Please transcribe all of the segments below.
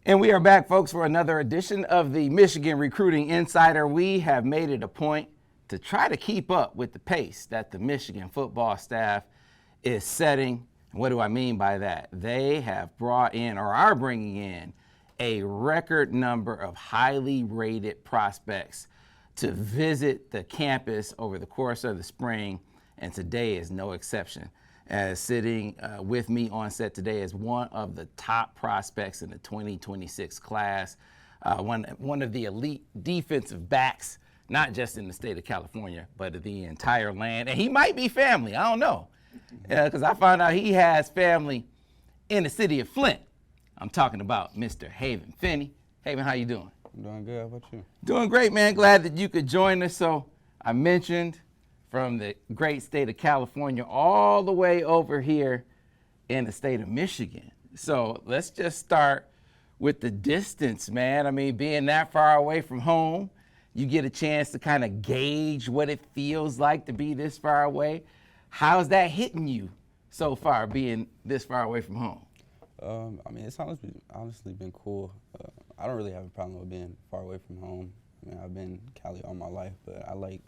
And we are back, folks, for another edition of the Michigan Recruiting Insider. We have made it a point to try to keep up with the pace that the Michigan football staff is setting. And what do I mean by that? They have brought in, or are bringing in, a record number of highly rated prospects to visit the campus over the course of the spring, and today is no exception. As sitting with me on set today is one of the top prospects in the 2026 class, one of the elite defensive backs, not just in the state of California, but the entire land. And he might be family, I don't know, because I found out he has family in the city of Flint. I'm talking about Mr. Havon Finney. Havon, how you doing? I'm doing good. How about you? Doing great, man. Glad that you could join us. So I mentioned from the great state of California all the way over here in the state of Michigan. So let's just start with the distance, man. I mean, being that far away from home, you get a chance to kind of gauge what it feels like to be this far away. How's that hitting you so far, being this far away from home? I mean, it's honestly been cool. I don't really have a problem with being far away from home. I mean, I've been in Cali all my life, but I like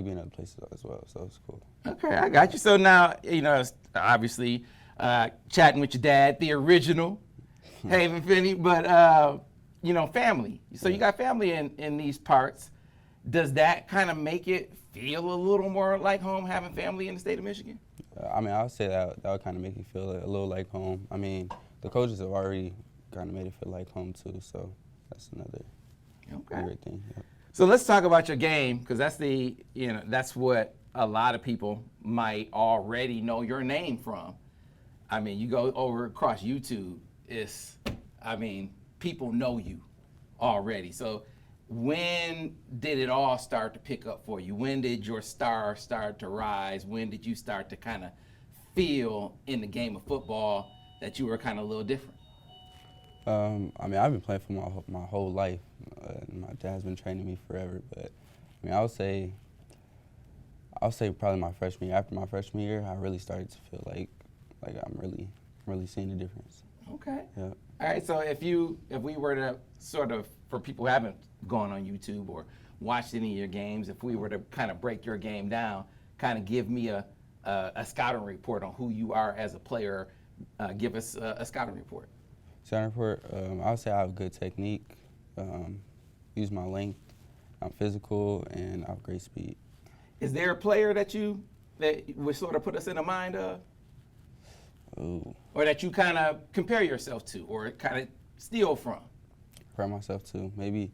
being other places as well, so it's cool. Okay, I got you. So now, obviously, chatting with your dad, the original Havon Finney, but, family. So you got family in these parts. Does that kind of make it feel a little more like home, having family in the state of Michigan? I mean, I would say that would kind of make you feel a little like home. I mean, the coaches have already kind of made it feel like home, too, so that's another great thing. Yeah. So let's talk about your game, because that's what a lot of people might already know your name from. I mean, you go over across YouTube, people know you already. So when did it all start to pick up for you? When did your star start to rise? When did you start to kind of feel in the game of football that you were kind of a little different? I mean, I've been playing for my whole life. My dad's been training me forever, but I mean, I would say probably my freshman year. After my freshman year, I really started to feel like I'm really seeing the difference. Okay. Yeah. All right. So if we were to sort of, for people who haven't gone on YouTube or watched any of your games, if we were to kind of break your game down, kind of give me a scouting report on who you are as a player, give us a scouting report. Scouting report, I would say I have good technique, use my length, I'm physical, and I have great speed. Is there a player that would sort of put us in the mind of? Ooh. Or that you kind of compare yourself to or kind of steal from? Compare myself to? Maybe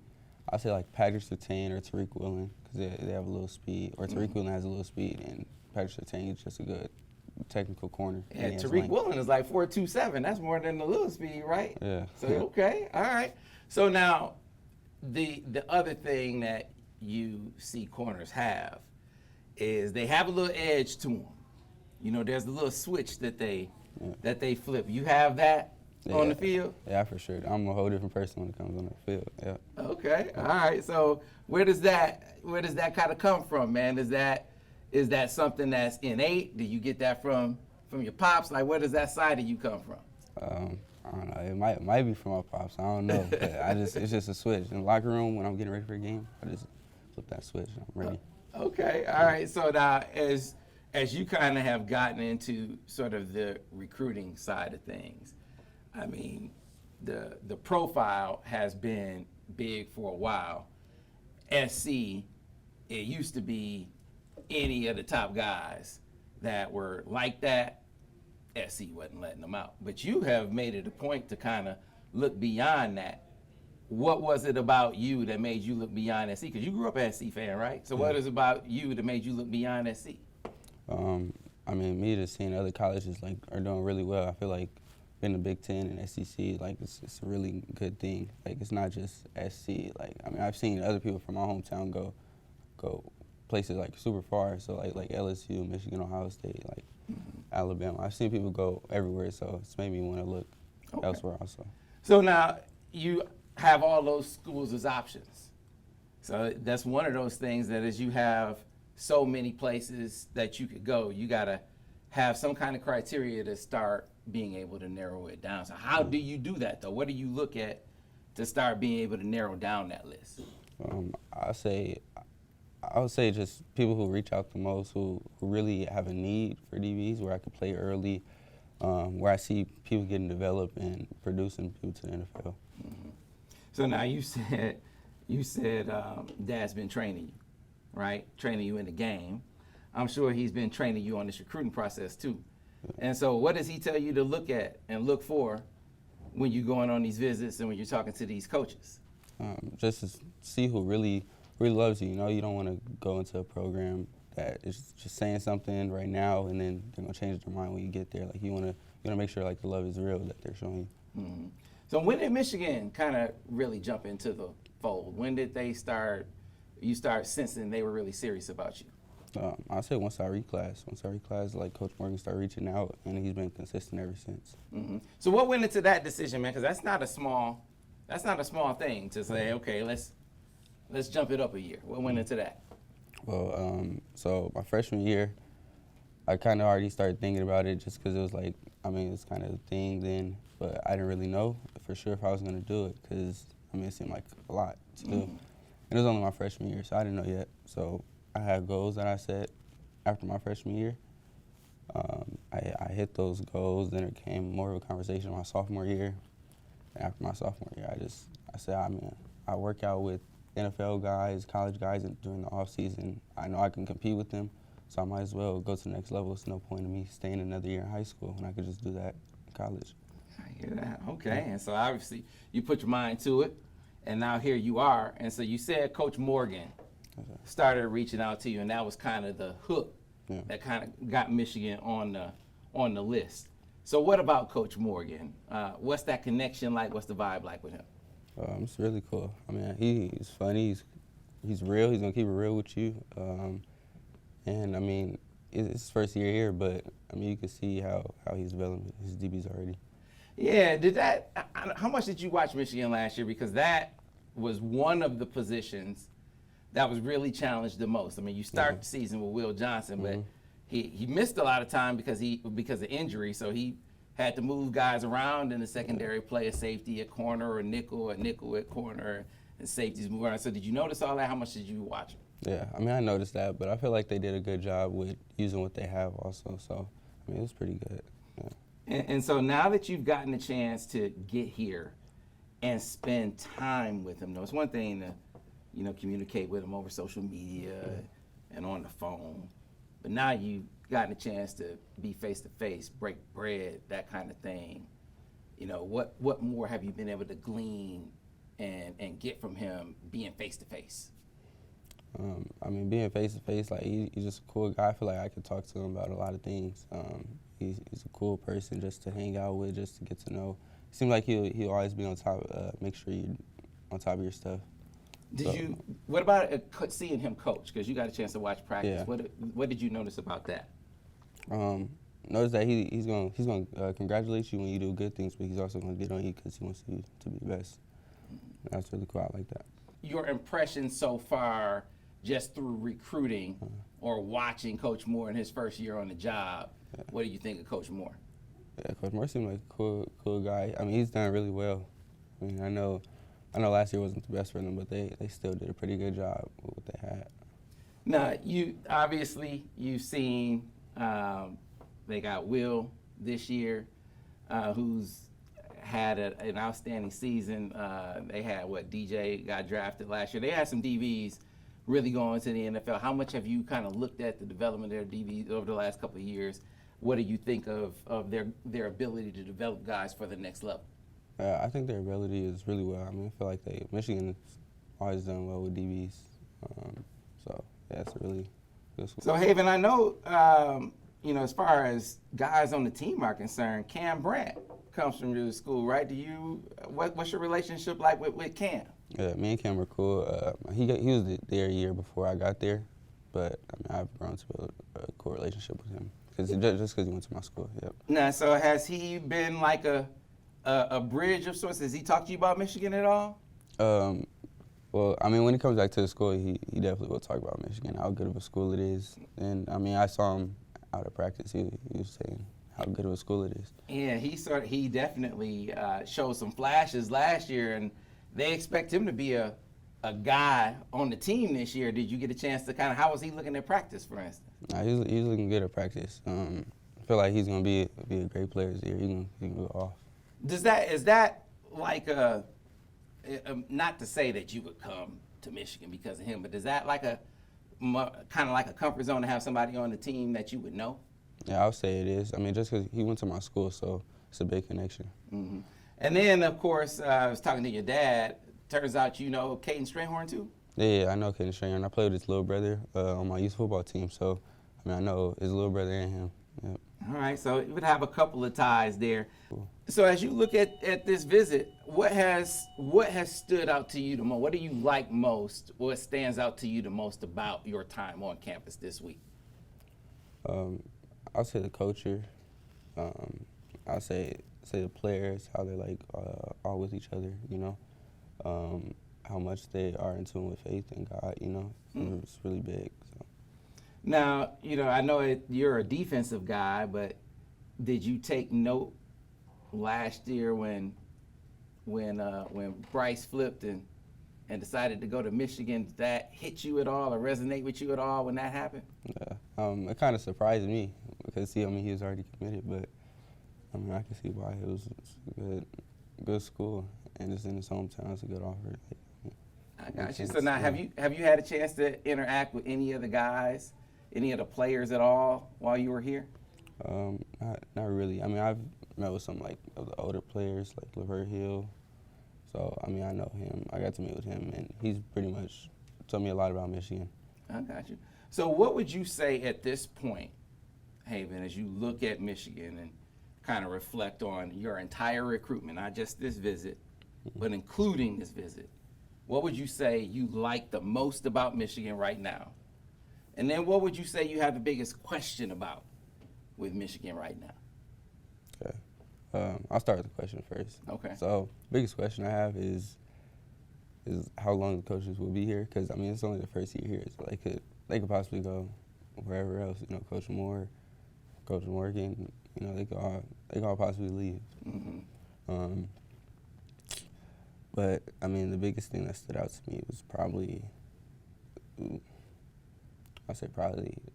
I'd say like Patrick Surtain or Tariq Woolen, because they have a little speed, or Tariq Woolen has a little speed, and Patrick Surtain is just a good technical corner. Yeah, Tariq Woolen is like 4.27. That's more than the little speed, right? Yeah. So, okay, all right. So now, the other thing that you see corners have is they have a little edge to them. You know, there's a little switch that they flip. You have that on the field? Yeah, for sure. I'm a whole different person when it comes on the field. Yeah. Okay, all right. So where does that kind of come from, man? Is that something that's innate? Do you get that from your pops? Like, where does that side of you come from? I don't know. It might be from my pops. I don't know. But it's just a switch. In the locker room, when I'm getting ready for a game, I just flip that switch and I'm ready. Okay, all right. So now, as you kind of have gotten into sort of the recruiting side of things, I mean, the profile has been big for a while. SC, it used to be any of the top guys that were like that, SC wasn't letting them out. But you have made it a point to kind of look beyond that. What was it about you that made you look beyond SC? Because you grew up an SC fan, right? So what is it about you that made you look beyond SC? I mean, me just seeing other colleges are doing really well. I feel like being the Big Ten and SEC, it's a really good thing. Like, it's not just SC. Like, I mean, I've seen other people from my hometown go places super far. So like LSU, Michigan, Ohio State, Alabama. I've seen people go everywhere, so it's made me want to look elsewhere also. So now you have all those schools as options. So that's one of those things that as you have so many places that you could go, you gotta have some kind of criteria to start being able to narrow it down. So how do you do that, though? What do you look at to start being able to narrow down that list? I would say just people who reach out the most, who really have a need for DBs, where I could play early, where I see people getting developed and producing people to the NFL. Mm-hmm. So now you said Dad's been training you, right? Training you in the game. I'm sure he's been training you on this recruiting process too. Yeah. And so what does he tell you to look at and look for when you're going on these visits and when you're talking to these coaches? Just to see who really loves you. You know, you don't want to go into a program that is just saying something right now and then they're gonna change their mind when you get there. Like you wanna make sure like the love is real that they're showing you. Mm-hmm. So when did Michigan kind of really jump into the fold? When did you start sensing they were really serious about you? I say once I reclass, like Coach Morgan started reaching out, and he's been consistent ever since. Mm-hmm. So what went into that decision, man? Because that's not a small thing to say. Okay, let's jump it up a year. What went into that? Well, so my freshman year, I kind of already started thinking about it just because it was like, it's kind of a thing then, but I didn't really know for sure if I was going to do it because, it seemed like a lot to do. And it was only my freshman year, so I didn't know yet. So I had goals that I set after my freshman year. I hit those goals, then it came more of a conversation my sophomore year. And after my sophomore year, I said, I work out with NFL guys, college guys during the off season. I know I can compete with them, so I might as well go to the next level. It's no point in me staying another year in high school when I could just do that in college. I hear that. Okay, and so obviously you put your mind to it, and now here you are. And so you said Coach Morgan started reaching out to you, and that was kind of the hook that kind of got Michigan on the list. So what about Coach Morgan? What's that connection like? What's the vibe like with him? It's really cool. He's funny. He's real. He's gonna keep it real with you. And it's his first year here, but you can see how he's developing his DBs already. Yeah. How much did you watch Michigan last year? Because that was one of the positions that was really challenged the most. You start the season with Will Johnson, but he missed a lot of time because of injury, so he had to move guys around in the secondary, play a safety at corner or nickel at corner, and safeties move around. So did you notice all that? How much did you watch it? Yeah, I noticed that, but I feel like they did a good job with using what they have also. So, it was pretty good. Yeah. And so now that you've gotten a chance to get here and spend time with him, though, it's one thing to communicate with him over social media and on the phone, but now you've gotten a chance to be face-to-face, break bread, that kind of thing. What more have you been able to glean and get from him being face-to-face? Being face-to-face, like he's just a cool guy. I feel like I could talk to him about a lot of things. He's a cool person just to hang out with, just to get to know. It seems like he'll always be on top, make sure you're on top of your stuff. What about seeing him coach? Because you got a chance to watch practice. Yeah. What did you notice about that? Notice that he's going to congratulate you when you do good things, but he's also going to get on you because he wants you to be the best. That's really cool. I like that. Your impression so far, just through recruiting or watching Coach Moore in his first year on the job, what do you think of Coach Moore? Yeah, Coach Moore seemed like a cool guy. He's done really well. I know last year wasn't the best for them, but they still did a pretty good job with what they had. Now, you've seen they got Will this year, who's had an outstanding season. They had DJ got drafted last year. They had some DBs really going to the NFL. How much have you kind of looked at the development of their DBs over the last couple of years? What do you think of their ability to develop guys for the next level? I think their ability is really well. I feel like Michigan has always done well with DBs. It's a really good school. So, Havon, I know, as far as guys on the team are concerned, Cam Brandt comes from your school, right? What's your relationship like with Cam? Yeah, me and Cam are cool. He was there a year before I got there, but I've grown to build a cool relationship with him just because he went to my school. Yep. Now, so has he been like a bridge of sorts? Has he talked to you about Michigan at all? Well, when he comes back to the school, he definitely will talk about Michigan, how good of a school it is. And I saw him out of practice. He was saying how good of a school it is. Yeah, he definitely showed some flashes last year, and they expect him to be a guy on the team this year. Did you get a chance to how was he looking at practice, for instance? Nah, he's looking good at practice. I feel like he's gonna be a great player this year. He can go off. Is that like not to say that you would come to Michigan because of him, but is that like kind of like a comfort zone to have somebody on the team that you would know? Yeah, I would say it is. I mean, just because he went to my school, so it's a big connection. Mm-hmm. And then, of course, I was talking to your dad. Turns out you know Caden Strayhorn, too? Yeah, I know Caden Strayhorn. I played with his little brother on my youth football team, so I mean, I know his little brother and him. Yep. All right, so you would have a couple of ties there. Cool. So as you look at this visit, what has stood out to you the most? What do you like most? What stands out to you the most about your time on campus this week? I'll say the culture. I'll say the players, how they're like all with each other, you know. How much they are in tune with faith in God, you know. It's really big. So. Now, you know, I know you're a defensive guy, but did you take note last year when Bryce flipped and decided to go to Michigan? Did that hit you at all or resonate with you at all when that happened? Yeah, it kind of surprised me because he was already committed, but I mean I can see why. It was a good school and it's in his hometown. It's a good offer. I got you. So now, have you had a chance to interact with any of the guys, any of the players at all while you were here? Not really. I mean, I've met with some like of the older players, like LeVert Hill. So I mean, I know him. I got to meet with him, and he's pretty much told me a lot about Michigan. I got you. So what would you say at this point, Havon, as you look at Michigan and kind of reflect on your entire recruitment, not just this visit, but including this visit? What would you say you like the most about Michigan right now? And then what would you say you have the biggest question about with Michigan right now? Okay. I'll start with the question first. Okay. So biggest question I have is how long the coaches will be here? Because, I mean, it's only the first year here. So they could possibly go wherever else, you know, Coach Moore, Coach Morgan, you know, they could all possibly leave. Mm-hmm. But, I mean, the biggest thing that stood out to me was probably,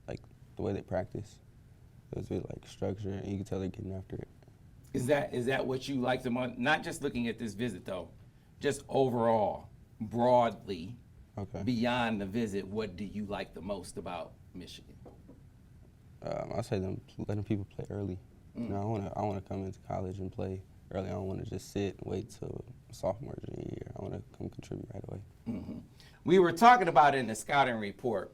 like, the way they practice. It was with, like, structure, and you can tell they're getting after it. Is that what you like the most? Not just looking at this visit, though, just overall, broadly, Okay. beyond the visit, what do you like the most about Michigan? I'll say them letting people play early. Mm. You know, I want to come into college and play early. I don't want to just sit and wait till sophomore, junior year. I want to come contribute right away. Mm-hmm. We were talking about in the scouting report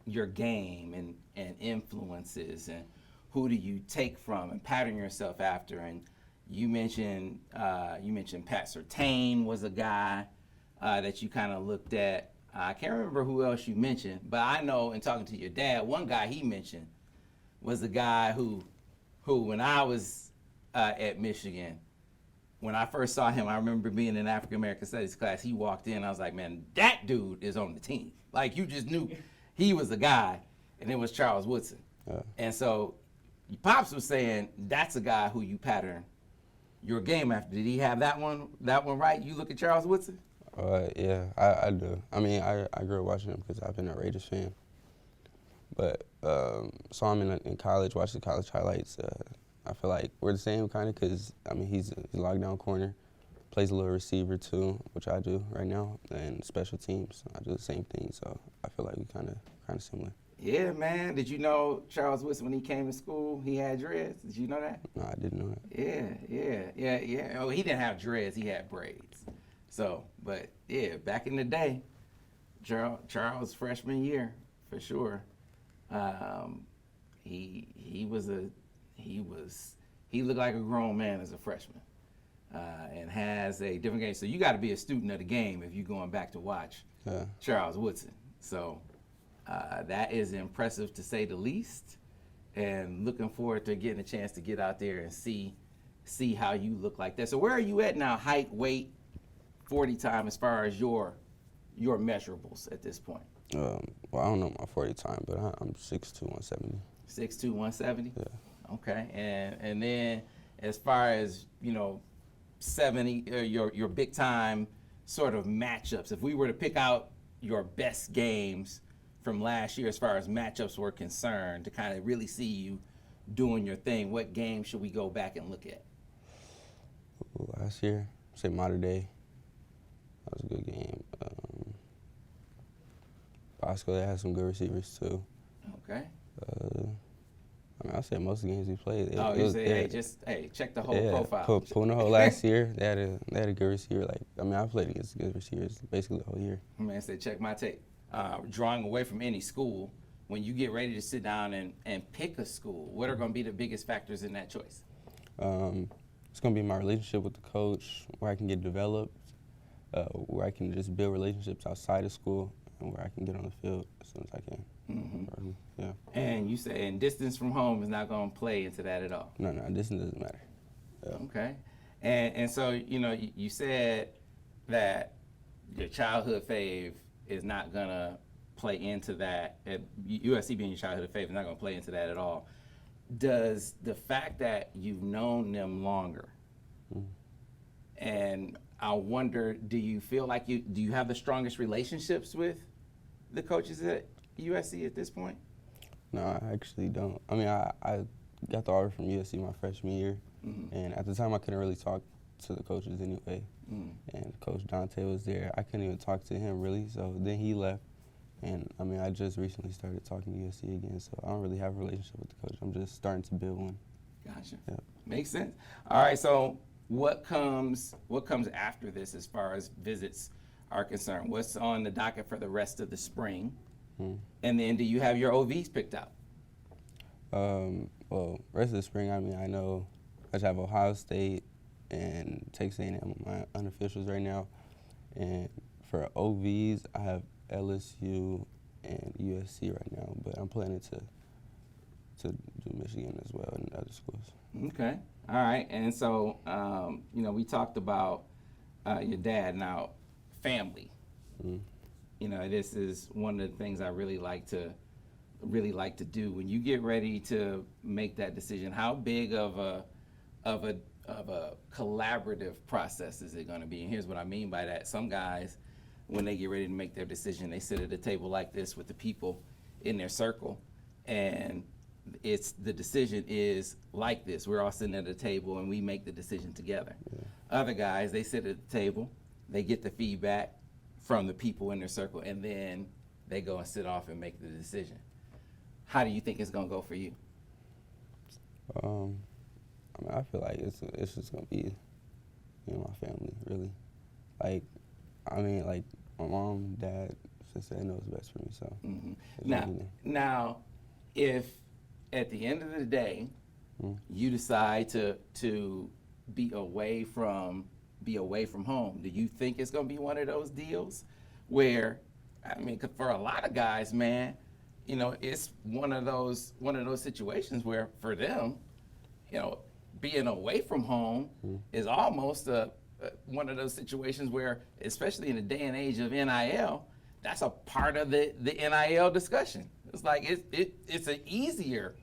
your game and influences and who do you take from and pattern yourself after. And you mentioned Pat Surtain was a guy that you kind of looked at. I can't remember who else you mentioned, but I know in talking to your dad, one guy he mentioned was a guy who when I was at Michigan, when I first saw him, I remember being in African American Studies class. He walked in, I was like, man, that dude is on the team. Like, you just knew he was a guy, and it was Charles Woodson. And so Pops was saying that's a guy who you pattern your game after. Did he have that one right? You look at Charles Woodson? Yeah, I do. I mean, I grew up watching him because I've been a Raiders fan. But saw him in college, watched the college highlights. I feel like we're the same kind of because, I mean, he's a lockdown corner, plays a little receiver too, which I do right now, and special teams. I do the same thing, so I feel like we kind of similar. Yeah, man. Did you know Charles Woodson, when he came to school, he had dreads? Did you know that? No, I didn't know that. Yeah. Oh, he didn't have dreads. He had braids. So, but, yeah, back in the day, Charles' freshman year, for sure, he looked like a grown man as a freshman and has a different game. So you got to be a student of the game if you're going back to watch Charles Woodson. So that is impressive to say the least, and looking forward to getting a chance to get out there and see how you look like that. So where are you at now, height, weight, 40 time, as far as your measurables at this point? Well, I don't know my 40 time, but I'm 6'2", 170. 6'2", 170? Yeah. Okay, and then as far as, 70, your big time sort of matchups, if we were to pick out your best games from last year as far as matchups were concerned to kind of really see you doing your thing, what game should we go back and look at? Last year, say Mater Day. That was a good game. Bosco, they had some good receivers too. Okay. I'll say most of the games we played. You say, check the whole profile. Punahou last year, they had a good receiver. I played against good receivers basically the whole year. Man, say check my tape. Drawing away from any school, when you get ready to sit down and pick a school, what are going to be the biggest factors in that choice? It's going to be my relationship with the coach, where I can get developed, where I can just build relationships outside of school, and where I can get on the field as soon as I can. Mm-hmm. Yeah. And you say, and distance from home is not going to play into that at all? No, distance doesn't matter. Yeah. Okay. And so, you said that your childhood fave is not going to play into that. USC being your childhood fave is not going to play into that at all. Does the fact that you've known them longer, and I wonder, do you feel like do you have the strongest relationships with the coaches at USC at this point? No, I actually don't. I got the offer from USC my freshman year, and at the time I couldn't really talk to the coaches anyway. And Coach Dante was there. I couldn't even talk to him really, so then he left. And I just recently started talking to USC again, so I don't really have a relationship with the coach. I'm just starting to build one. Gotcha. Yeah. Makes sense. All right, so what comes after this as far as visits are concerned? What's on the docket for the rest of the spring? And then do you have your OVs picked out? Well, rest of the spring, I know I just have Ohio State and Texas A&M on my unofficials right now. And for OVs, I have LSU and USC right now, but I'm planning to do Michigan as well and other schools. Okay. All right. And so, we talked about your dad. Now, family. This is one of the things I really like to do. When you get ready to make that decision, how big of a collaborative process is it going to be? And here's what I mean by that. Some guys, when they get ready to make their decision, they sit at a table like this with the people in their circle, and the decision is like this. We're all sitting at a table and we make the decision together. Yeah. Other guys, they sit at the table, they get the feedback from the people in their circle, and then they go and sit off and make the decision. How do you think it's going to go for you? I feel like it's just going to be, my family, really. My mom, dad, sister, they know what's best for me, so. Now, if at the end of the day, you decide to be away from home, do you think it's going to be one of those deals where, for a lot of guys, man, it's one of those situations where for them, being away from home is almost one of those situations where, especially in the day and age of NIL, that's a part of the NIL discussion. It's like it's an easier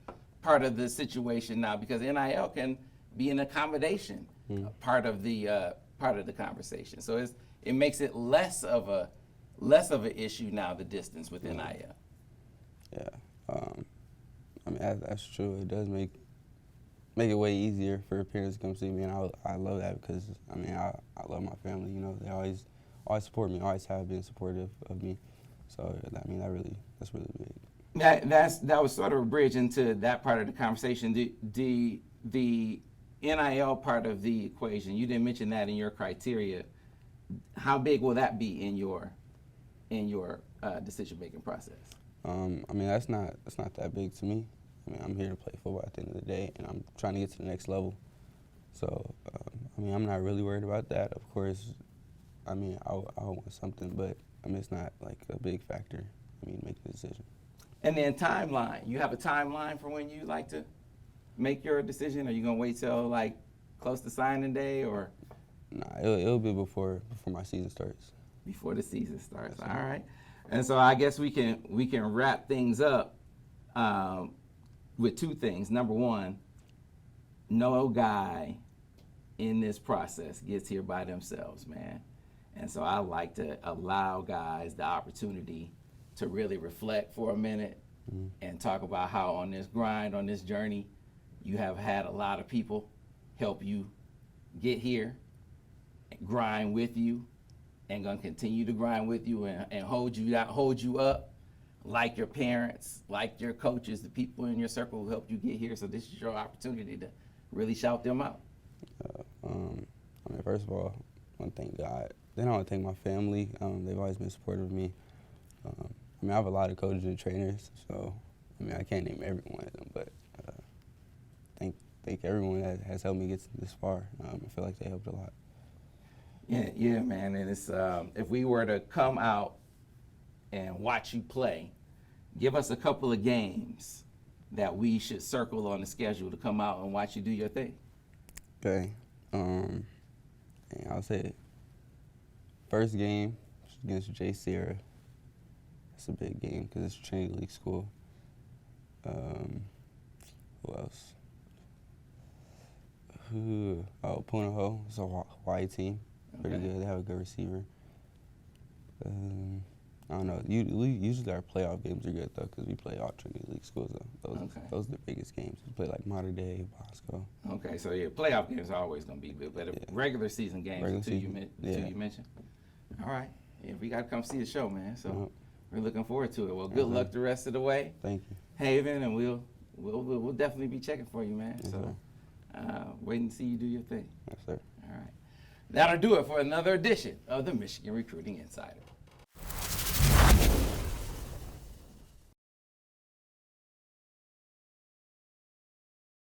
part of the situation now because NIL can be an accommodation part of the conversation. So it makes it less of an issue now, the distance with NIL. Yeah, that's true. It does make it way easier for parents to come see me, and I love that because I love my family. They always support me, always have been supportive of me. So that's really big. That was sort of a bridge into that part of the conversation. The NIL part of the equation, you didn't mention that in your criteria. How big will that be in your decision making process? That's not that big to me. I'm here to play football at the end of the day, and I'm trying to get to the next level. So, I'm not really worried about that. Of course, I want something, but it's not like a big factor. Making a decision. And then timeline. You have a timeline for when you like to make your decision? Are you gonna wait till like close to signing day, or? Nah, it'll be before my season starts. Before the season starts. All right. And so I guess we can wrap things up with two things. Number one, no guy in this process gets here by themselves, man. And so I like to allow guys the opportunity to really reflect for a minute and talk about how on this grind, on this journey, you have had a lot of people help you get here, grind with you, and gonna continue to grind with you and hold you down, hold you up, like your parents, like your coaches, the people in your circle who helped you get here. So this is your opportunity to really shout them out. I mean, first of all, I want to thank God. Then I want to thank my family. They've always been supportive of me. I mean, I have a lot of coaches and trainers, so I mean, I can't name every one of them, but thank everyone that has helped me get this far. I feel like they helped a lot. Yeah, man. And it's if we were to come out and watch you play, give us a couple of games that we should circle on the schedule to come out and watch you do your thing. Okay. And I'll say first game against J. Sierra. It's a big game because it's a Trinity League school. Who else? Punahou. It's a Hawaii team. Pretty good. They have a good receiver. I don't know. Usually our playoff games are good, though, because we play all Trinity League schools, though. Those are the biggest games. We play, like, Mater Dei, Bosco. Okay, so, yeah, playoff games are always going to be good, but regular season games, you mentioned. All right. Yeah, we got to come see the show, man, so we're looking forward to it. Well, good luck the rest of the way. Thank you. Haven, and we'll definitely be checking for you, man. Yes, so waiting to see you do your thing. Yes, sir. All right. That'll do it for another edition of the Michigan Recruiting Insider.